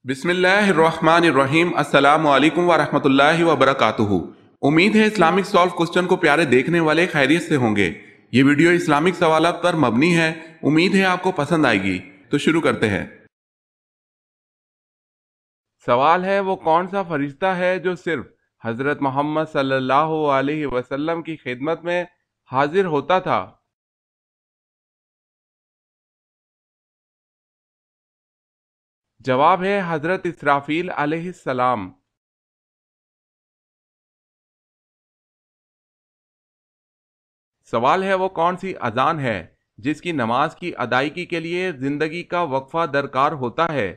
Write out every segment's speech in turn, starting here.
بسم اللہ الرحمن الرحیم، السلام علیکم ورحمۃ اللہ وبرکاتہ۔ امید ہے اسلامک سالو کوسچن کو پیارے دیکھنے والے خیریت سے ہوں گے۔ یہ ویڈیو اسلامک سوالات پر مبنی ہے، امید ہے آپ کو پسند آئے گی۔ تو شروع کرتے ہیں۔ سوال ہے، وہ کون سا فرشتہ ہے جو صرف حضرت محمد صلی اللہ علیہ وسلم کی خدمت میں حاضر ہوتا تھا؟ جواب ہے حضرت اسرافیل علیہ السلام۔ سوال ہے، وہ کون سی اذان ہے جس کی نماز کی ادائیگی کے لیے زندگی کا وقفہ درکار ہوتا ہے؟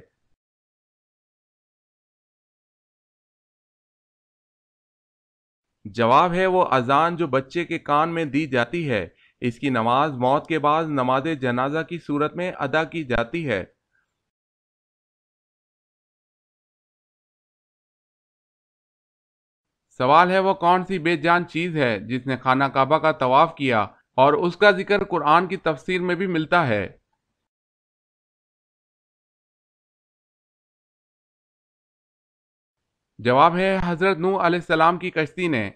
جواب ہے وہ اذان جو بچے کے کان میں دی جاتی ہے۔ اس کی نماز موت کے بعد نماز جنازہ کی صورت میں ادا کی جاتی ہے۔ سوال ہے، وہ کون سی بے جان چیز ہے جس نے خانہ کعبہ کا طواف کیا اور اس کا ذکر قرآن کی تفسیر میں بھی ملتا ہے؟ جواب ہے حضرت نوح علیہ السلام کی کشتی نے۔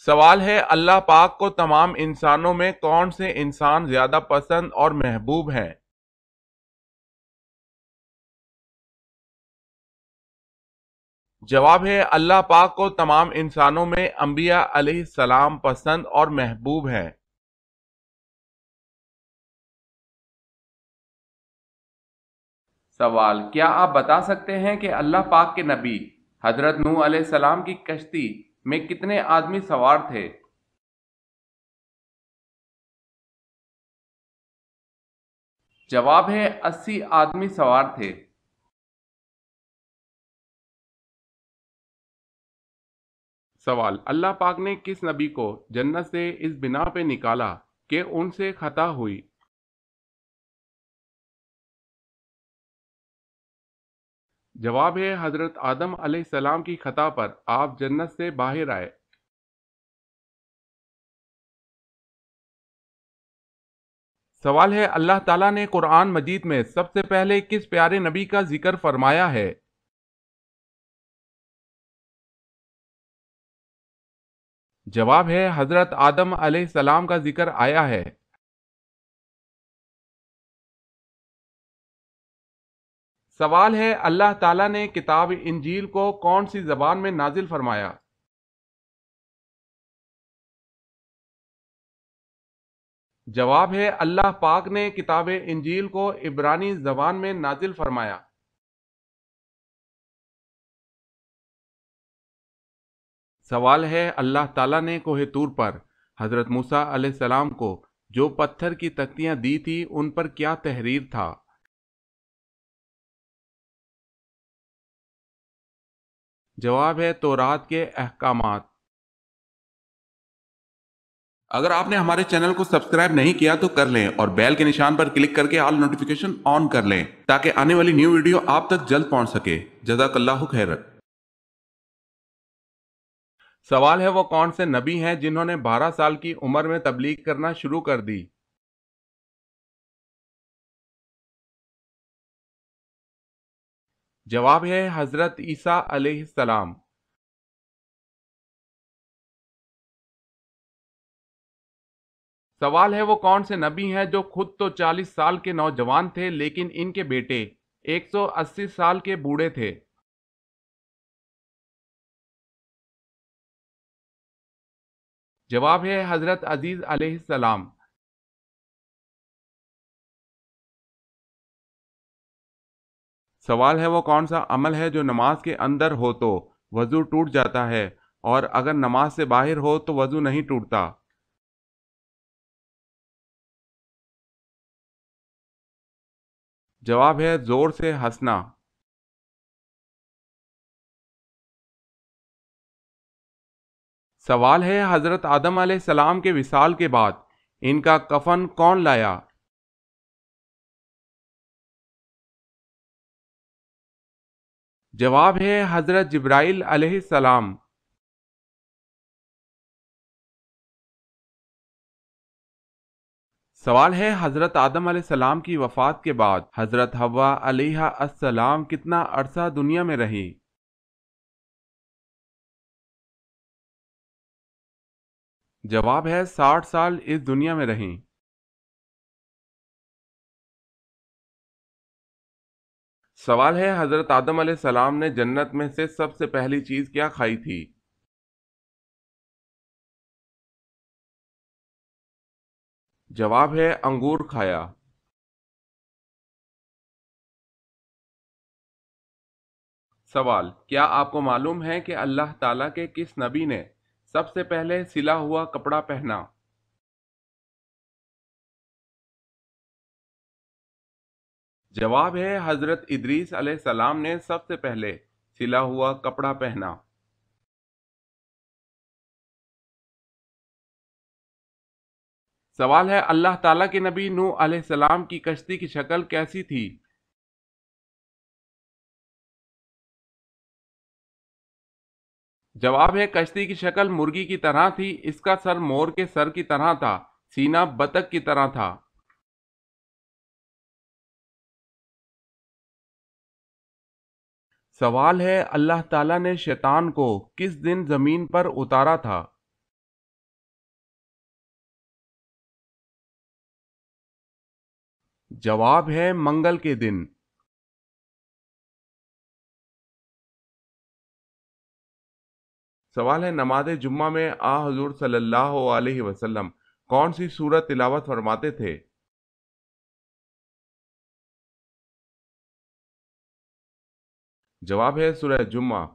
سوال ہے، اللہ پاک کو تمام انسانوں میں کون سے انسان زیادہ پسند اور محبوب ہیں؟ جواب ہے اللہ پاک کو تمام انسانوں میں انبیاء علیہ السلام پسند اور محبوب ہیں۔ سوال، کیا آپ بتا سکتے ہیں کہ اللہ پاک کے نبی حضرت نوح علیہ السلام کی کشتی میں کتنے آدمی سوار تھے؟ جواب ہے 80 آدمی سوار تھے۔ سوال، اللہ پاک نے کس نبی کو جنت سے اس بنا پہ نکالا کہ ان سے خطا ہوئی؟ جواب ہے حضرت آدم علیہ السلام کی خطا پر آپ جنت سے باہر آئے۔ سوال ہے، اللہ تعالیٰ نے قرآن مجید میں سب سے پہلے کس پیارے نبی کا ذکر فرمایا ہے؟ جواب ہے حضرت آدم علیہ السلام کا ذکر آیا ہے۔ سوال ہے، اللہ تعالیٰ نے کتاب انجیل کو کون سی زبان میں نازل فرمایا؟ جواب ہے اللہ پاک نے کتاب انجیل کو عبرانی زبان میں نازل فرمایا۔ سوال ہے، اللہ تعالیٰ نے کوہ طور پر حضرت موسیٰ علیہ السلام کو جو پتھر کی تختیاں دی تھی ان پر کیا تحریر تھا؟ جواب ہے تورات کے احکامات۔ اگر آپ نے ہمارے چینل کو سبسکرائب نہیں کیا تو کر لیں اور بیل کے نشان پر کلک کر کے آل نوٹیفیکیشن آن کر لیں تاکہ آنے والی نیو ویڈیو آپ تک جلد پہنچ سکے۔ جزاک اللہ خیر۔ سوال ہے، وہ کون سے نبی ہیں جنہوں نے 12 سال کی عمر میں تبلیغ کرنا شروع کر دی؟ جواب ہے حضرت عیسیٰ علیہ السلام۔ سوال ہے، وہ کون سے نبی ہیں جو خود تو 40 سال کے نوجوان تھے لیکن ان کے بیٹے 180 سال کے بوڑھے تھے؟ جواب ہے حضرت عزیز علیہ السلام۔ سوال ہے، وہ کون سا عمل ہے جو نماز کے اندر ہو تو وضو ٹوٹ جاتا ہے اور اگر نماز سے باہر ہو تو وضو نہیں ٹوٹتا؟ جواب ہے زور سے ہنسنا۔ سوال ہے، حضرت آدم علیہ السلام کے وصال کے بعد ان کا کفن کون لایا؟ جواب ہے حضرت جبرائیل علیہ السلام۔ سوال ہے حضرت آدم علیہ السلام کی وفات کے بعد حضرت حوا علیہ السلام کتنا عرصہ دنیا میں رہی؟ جواب ہے 60 سال اس دنیا میں رہیں۔ سوال ہے حضرت آدم علیہ السلام نے جنت میں سے سب سے پہلی چیز کیا کھائی تھی؟ جواب ہے انگور کھایا۔ سوال، کیا آپ کو معلوم ہے کہ اللہ تعالیٰ کے کس نبی نے سب سے پہلے سلا ہوا کپڑا پہنا؟ جواب ہے حضرت ادریس علیہ السلام نے سب سے پہلے سلا ہوا کپڑا پہنا۔ سوال ہے اللہ تعالیٰ کے نبی نوح علیہ السلام کی کشتی کی شکل کیسی تھی؟ جواب ہے کشتی کی شکل مرغی کی طرح تھی، اس کا سر مور کے سر کی طرح تھا، سینہ بطخ کی طرح تھا۔ سوال ہے اللہ تعالیٰ نے شیطان کو کس دن زمین پر اتارا تھا؟ جواب ہے منگل کے دن۔ سوال ہے نماز جمعہ میں حضور صلی اللہ علیہ وسلم کون سی سورت تلاوت فرماتے تھے؟ جواب ہے سورہ جمعہ۔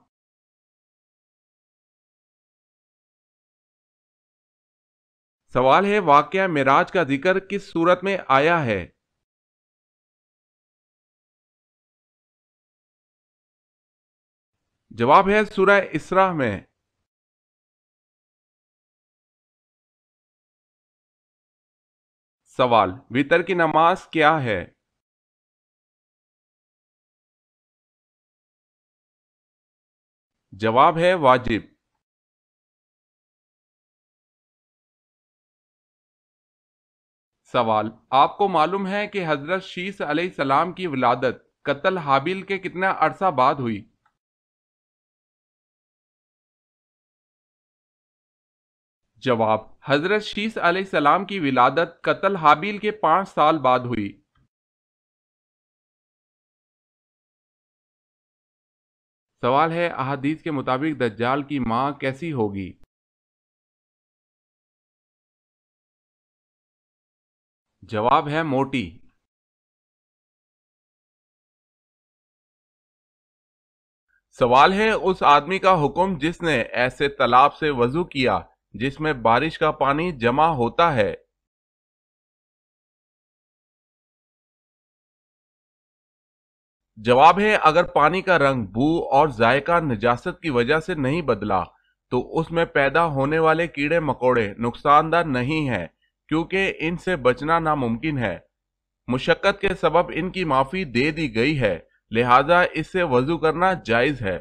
سوال ہے واقعہ معراج کا ذکر کس سورت میں آیا ہے؟ جواب ہے سورہ اسراء میں۔ سوال، وتر کی نماز کیا ہے؟ جواب ہے واجب۔ سوال، آپ کو معلوم ہے کہ حضرت شیس علیہ السلام کی ولادت قتل حابیل کے کتنا عرصہ بعد ہوئی؟ جواب، حضرت شیس علیہ السلام کی ولادت قتل حابیل کے 5 سال بعد ہوئی۔ سوال ہے احادیث کے مطابق دجال کی ماں کیسی ہوگی؟ جواب ہے موٹی۔ سوال ہے اس آدمی کا حکم جس نے ایسے تالاب سے وضو کیا جس میں بارش کا پانی جمع ہوتا ہے۔ جواب ہے اگر پانی کا رنگ، بو اور ذائقہ نجاست کی وجہ سے نہیں بدلا تو اس میں پیدا ہونے والے کیڑے مکوڑے نقصان دہ نہیں ہیں، کیونکہ ان سے بچنا ناممکن ہے۔ مشقت کے سبب ان کی معافی دے دی گئی ہے، لہذا اس سے وضو کرنا جائز ہے۔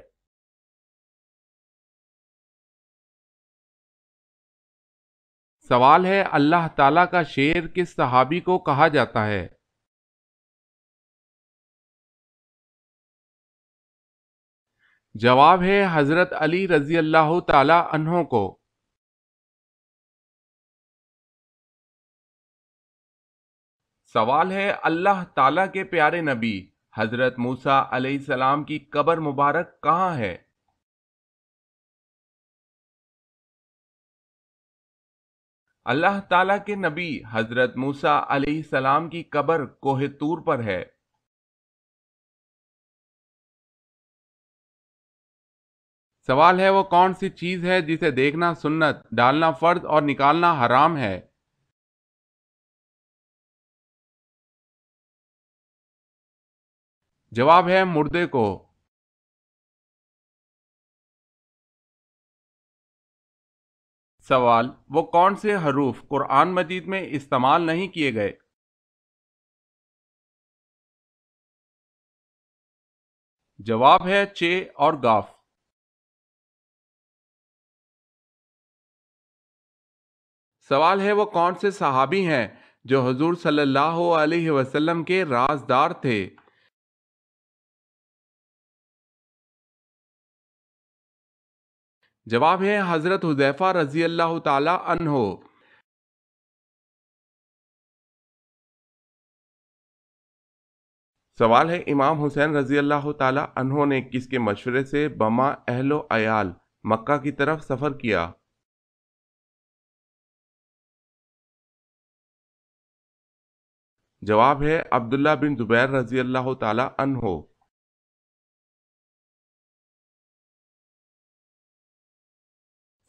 سوال ہے اللہ تعالیٰ کا شیر کس صحابی کو کہا جاتا ہے؟ جواب ہے حضرت علی رضی اللہ تعالی عنہ کو۔ سوال ہے اللہ تعالیٰ کے پیارے نبی حضرت موسیٰ علیہ السلام کی قبر مبارک کہاں ہے؟ اللہ تعالیٰ کے نبی حضرت موسیٰ علیہ السلام کی قبر کوہ طور پر ہے۔ سوال ہے وہ کون سی چیز ہے جسے دیکھنا سنت، ڈالنا فرض اور نکالنا حرام ہے؟ جواب ہے مردے کو۔ سوال، وہ کون سے حروف قرآن مجید میں استعمال نہیں کیے گئے؟ جواب ہے چ اور گاف۔ سوال ہے وہ کون سے صحابی ہیں جو حضور صلی اللہ علیہ وسلم کے رازدار تھے؟ جواب ہے حضرت حذیفہ رضی اللہ تعالی عنہ۔ سوال ہے امام حسین رضی اللہ تعالی عنہ نے کس کے مشورے سے بما اہل و عیال مکہ کی طرف سفر کیا؟ جواب ہے عبداللہ بن زبیر رضی اللہ تعالی عنہ۔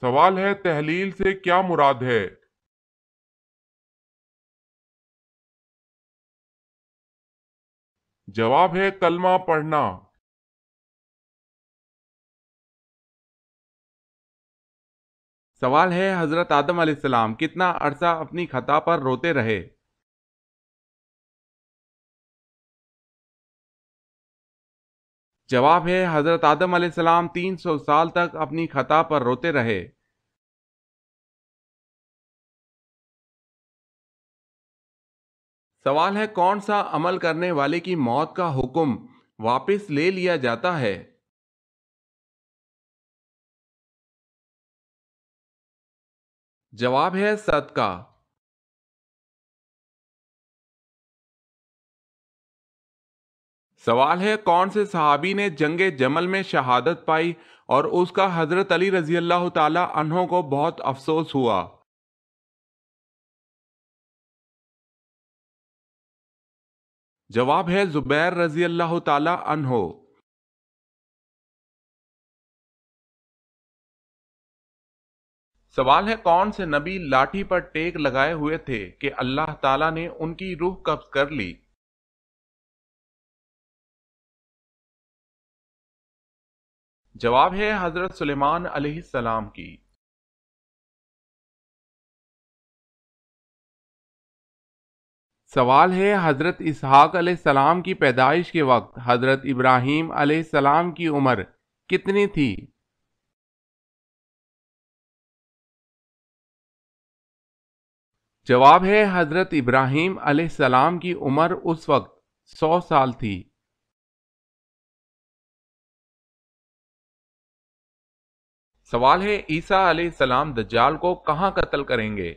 سوال ہے تحلیل سے کیا مراد ہے؟ جواب ہے کلمہ پڑھنا۔ سوال ہے حضرت آدم علیہ السلام کتنا عرصہ اپنی خطا پر روتے رہے؟ جواب ہے حضرت آدم علیہ السلام 300 سال تک اپنی خطا پر روتے رہے۔ سوال ہے کون سا عمل کرنے والے کی موت کا حکم واپس لے لیا جاتا ہے؟ جواب ہے صدقہ۔ سوال ہے کون سے صحابی نے جنگ جمل میں شہادت پائی اور اس کا حضرت علی رضی اللہ تعالی عنہ کو بہت افسوس ہوا؟ جواب ہے زبیر رضی اللہ تعالی عنہ۔ سوال ہے کون سے نبی لاٹھی پر ٹیک لگائے ہوئے تھے کہ اللہ تعالیٰ نے ان کی روح قبض کر لی؟ جواب ہے حضرت سلیمان علیہ السلام کی۔ سوال ہے حضرت اسحاق علیہ السلام کی پیدائش کے وقت حضرت ابراہیم علیہ السلام کی عمر کتنی تھی؟ جواب ہے حضرت ابراہیم علیہ السلام کی عمر اس وقت 100 سال تھی۔ سوال ہے عیسیٰ علیہ السلام دجال کو کہاں قتل کریں گے؟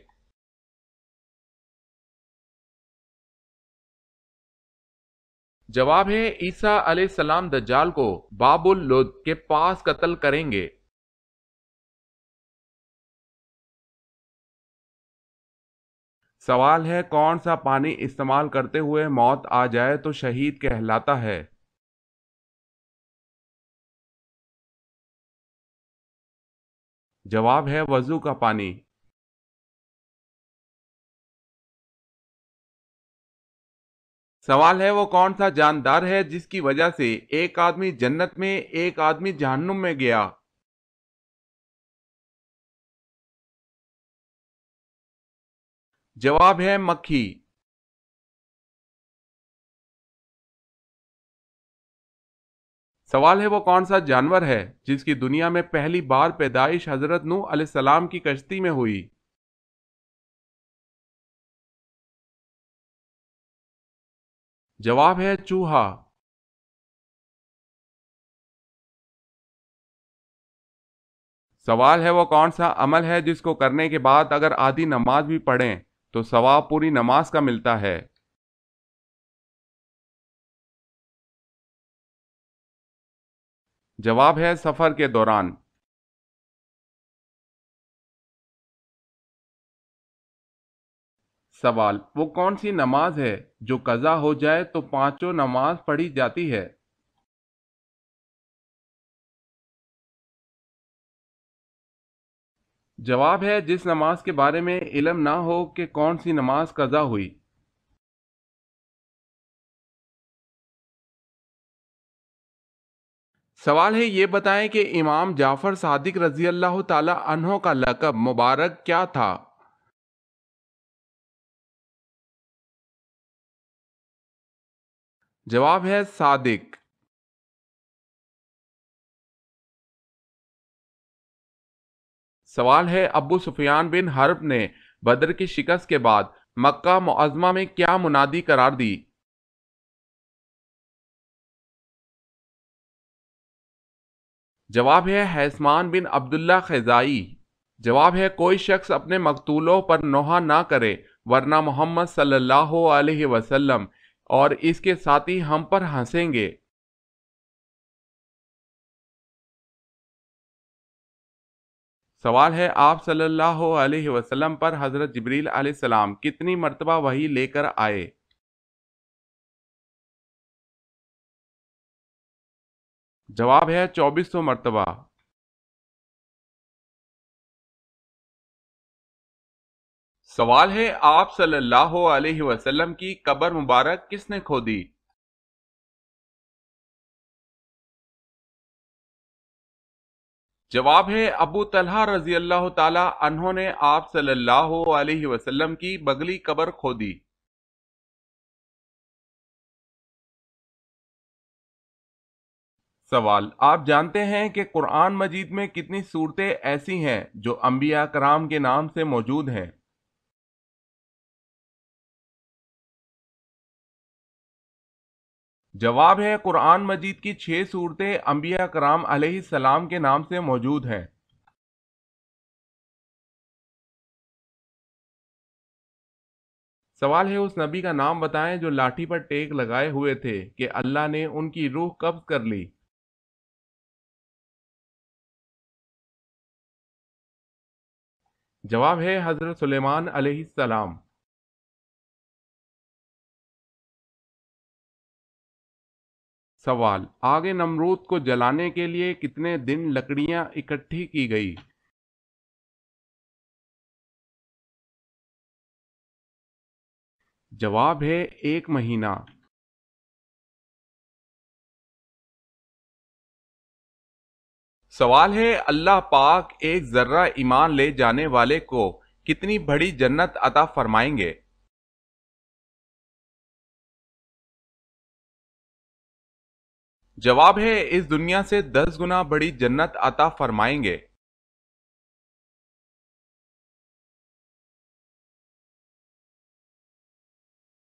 جواب ہے عیسیٰ علیہ السلام دجال کو باب اللد کے پاس قتل کریں گے۔ سوال ہے کون سا پانی استعمال کرتے ہوئے موت آ جائے تو شہید کہلاتا ہے؟ جواب ہے وضو کا پانی۔ سوال ہے وہ کون سا جاندار ہے جس کی وجہ سے ایک آدمی جنت میں ایک آدمی جہنم میں گیا؟ جواب ہے مکھی۔ سوال ہے وہ کون سا جانور ہے جس کی دنیا میں پہلی بار پیدائش حضرت نوح علیہ السلام کی کشتی میں ہوئی؟ جواب ہے چوہا۔ سوال ہے وہ کون سا عمل ہے جس کو کرنے کے بعد اگر آدھی نماز بھی پڑھیں تو ثواب پوری نماز کا ملتا ہے؟ جواب ہے سفر کے دوران۔ سوال وہ کون سی نماز ہے جو قضا ہو جائے تو پانچوں نماز پڑھی جاتی ہے؟ جواب ہے جس نماز کے بارے میں علم نہ ہو کہ کون سی نماز قضا ہوئی۔ سوال ہے یہ بتائیں کہ امام جعفر صادق رضی اللہ تعالی عنہ کا لقب مبارک کیا تھا؟ جواب ہے صادق۔ سوال ہے ابو سفیان بن حرب نے بدر کی شکست کے بعد مکہ معظمہ میں کیا منادی قرار دی؟ جواب ہے حیثمان بن عبداللہ خزائی۔ جواب ہے کوئی شخص اپنے مقتولوں پر نوحہ نہ کرے ورنہ محمد صلی اللہ علیہ وسلم اور اس کے ساتھی ہم پر ہنسیں گے۔ سوال ہے آپ صلی اللہ علیہ وسلم پر حضرت جبریل علیہ السلام کتنی مرتبہ وحی لے کر آئے؟ جواب ہے 2400 مرتبہ۔ سوال ہے آپ صلی اللہ علیہ وسلم کی قبر مبارک کس نے کھودی؟ جواب ہے ابو طلحہ رضی اللہ تعالی عنہ نے آپ صلی اللہ علیہ وسلم کی بغلی قبر کھودی۔ سوال آپ جانتے ہیں کہ قرآن مجید میں کتنی صورتیں ایسی ہیں جو انبیاء کرام کے نام سے موجود ہیں؟ جواب ہے قرآن مجید کی 6 صورتیں انبیاء کرام علیہ السلام کے نام سے موجود ہیں۔ سوال ہے اس نبی کا نام بتائیں جو لاٹھی پر ٹیک لگائے ہوئے تھے کہ اللہ نے ان کی روح قبض کر لی۔ جواب ہے حضرت سلیمان علیہ السلام۔ سوال آگ نمرود کو جلانے کے لیے کتنے دن لکڑیاں اکٹھی کی گئی؟ جواب ہے 1 مہینہ۔ سوال ہے اللہ پاک ایک ذرہ ایمان لے جانے والے کو کتنی بڑی جنت عطا فرمائیں گے؟ جواب ہے اس دنیا سے 10 گنا بڑی جنت عطا فرمائیں گے۔